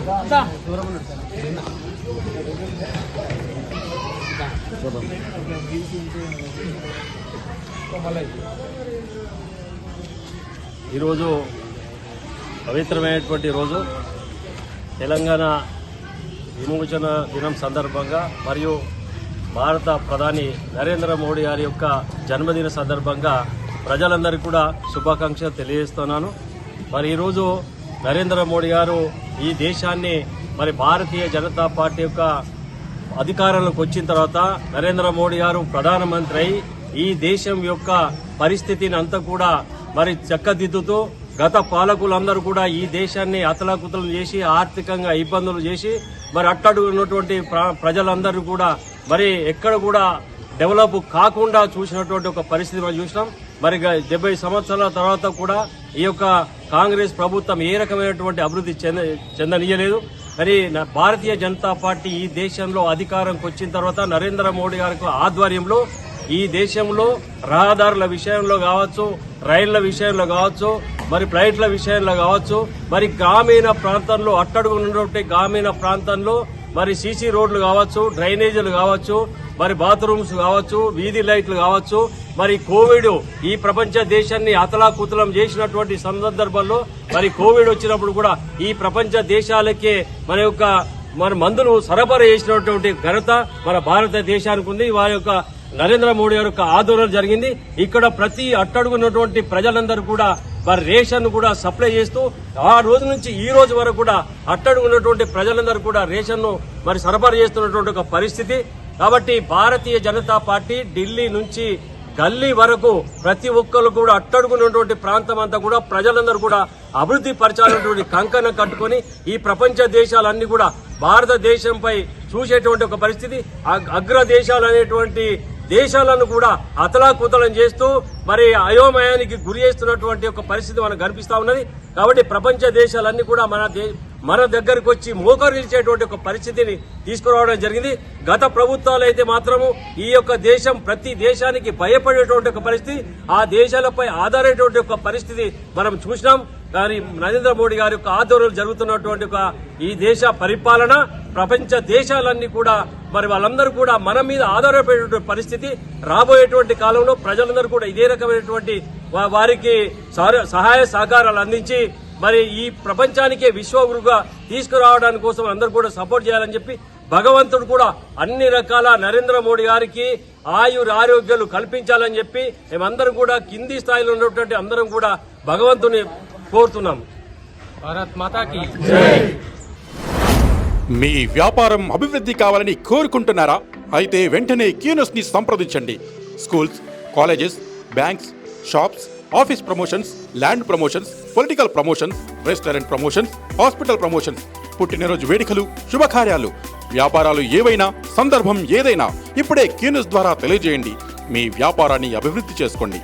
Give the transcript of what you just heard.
ఈరోజు పవిత్రమైనటువంటి రోజు తెలంగాణ విమోచన దినం సందర్భంగా మరియు భారత ప్రధాని నరేంద్ర మోడీ గారి యొక్క జన్మదిన సందర్భంగా ప్రజలందరికీ కూడా శుభాకాంక్షలు తెలియజేస్తున్నాను. మరి ఈరోజు నరేంద్ర మోడీ గారు ఈ దేశాన్ని మరి భారతీయ జనతా పార్టీ యొక్క అధికారంలోకి వచ్చిన తర్వాత నరేంద్ర మోడీ గారు ప్రధానమంత్రి అయి ఈ దేశం యొక్క పరిస్థితిని అంతా కూడా మరి చక్కదిద్దుతూ గత పాలకులందరూ కూడా ఈ దేశాన్ని అతలాకుతలం చేసి ఆర్థికంగా ఇబ్బందులు చేసి మరి అట్టడుగు ఉన్నటువంటి ప్రజలందరూ కూడా మరి ఎక్కడ కూడా డెవలప్ కాకుండా చూసినటువంటి ఒక పరిస్థితి మనం చూసినాం. మరి 70 సంవత్సరాల తర్వాత కూడా ఈ యొక్క కాంగ్రెస్ ప్రభుత్వం ఏ రకమైనటువంటి అభివృద్ధి చెందనీయలేదు. మరి భారతీయ జనతా పార్టీ ఈ దేశంలో అధికారంకి వచ్చిన తర్వాత నరేంద్ర మోడీ గారి ఆధ్వర్యంలో ఈ దేశంలో రహదారుల విషయంలో కావచ్చు, రైళ్ల విషయంలో కావచ్చు, మరి ఫ్లైట్ల విషయంలో కావచ్చు, మరి గ్రామీణ ప్రాంతంలో అట్టడుగు ఉన్నటువంటి గ్రామీణ ప్రాంతంలో మరి సీసీ రోడ్లు కావచ్చు, డ్రైనేజీలు కావచ్చు, మరి బాత్రూమ్స్ కావచ్చు, వీధి లైట్లు కావచ్చు, మరి కోవిడ్ ఈ ప్రపంచ దేశాన్ని అతలాకుతలం చేసినటువంటి సందర్భంలో మరి కోవిడ్ వచ్చినప్పుడు కూడా ఈ ప్రపంచ దేశాలకే మన మందులు సరఫరా చేసినటువంటి ఘనత మన భారతదేశానికి ఉంది. వారి యొక్క నరేంద్ర మోడీ గారి యొక్క ఆధ్వర్యంలో జరిగింది. ఇక్కడ ప్రతి అట్టడుగున్నటువంటి ప్రజలందరూ కూడా మరి రేషన్ కూడా సప్లై చేస్తూ ఆ రోజు నుంచి ఈ రోజు వరకు కూడా అట్టడుగున్నటువంటి ప్రజలందరూ కూడా రేషన్ ను మరి సరఫరా చేస్తున్నటువంటి ఒక పరిస్థితి. కాబట్టి భారతీయ జనతా పార్టీ ఢిల్లీ నుంచి గల్లీ వరకు ప్రతి ఒక్కరు కూడా అట్టడుగున్నటువంటి ప్రాంతం అంతా కూడా ప్రజలందరూ కూడా అభివృద్ధి పరచాలన్నటువంటి కంకణం కట్టుకుని ఈ ప్రపంచ దేశాలన్నీ కూడా భారతదేశంపై చూసేటువంటి ఒక పరిస్థితి, అగ్ర దేశాలు అనేటువంటి దేశాలను కూడా అతలాకుతలం చేస్తూ మరి అయోమయానికి గురి చేస్తున్నటువంటి ఒక పరిస్థితి మనకు కనిపిస్తా ఉన్నది. కాబట్టి ప్రపంచ దేశాలన్నీ కూడా మన దగ్గరకు వచ్చి మోకరిల్చేటువంటి ఒక పరిస్థితిని తీసుకురావడం జరిగింది. గత ప్రభుత్వాలు అయితే మాత్రము ఈ యొక్క దేశం ప్రతి దేశానికి భయపడేటువంటి ఒక పరిస్థితి, ఆ దేశాలపై ఆధారపడేటువంటి ఒక పరిస్థితి మనం చూసినాం. కానీ నరేంద్ర మోడీ గారి యొక్క ఆధ్వర్యంలో జరుగుతున్నటువంటి ఒక ఈ దేశ పరిపాలన ప్రపంచ దేశాలన్నీ కూడా మరి వాళ్ళందరూ కూడా మన మీద ఆధారపడేటువంటి పరిస్థితి రాబోయేటువంటి కాలంలో ప్రజలందరూ కూడా ఇదే రకమైనటువంటి వారికి సహాయ సహకారాలు అందించి మరి ఈ ప్రపంచానికే విశ్వగురుగా తీసుకురావడానికి కోసం అందరూ కూడా సపోర్ట్ చేయాలని చెప్పి భగవంతుడు కూడా అన్ని రకాల నరేంద్ర మోడీ గారికి ఆరోగ్యాలు కల్పించాలని చెప్పి మేమందరం కూడా కింది స్థాయిలో ఉన్నటువంటి అందరం కూడా భగవంతుని కోరుతున్నాం. భారత్ మాతాకి జై. మీ వ్యాపారం అభివృద్ధి కావాలని కోరుకుంటున్నారా? అయితే వెంటనే క్యూనస్ ని సంప్రదించండి. Schools, colleges, banks, shops, office promotions, land promotions, political promotions, restaurant promotions, hospital promotions, పుట్టినరోజు వేడుకలు, శుభకార్యాలు, వ్యాపారాలు ఏవైనా, సందర్భం ఏదైనా ఇప్పుడే క్యూనస్ ద్వారా తెలియజేయండి. మీ వ్యాపారాన్ని అభివృద్ధి చేసుకోండి.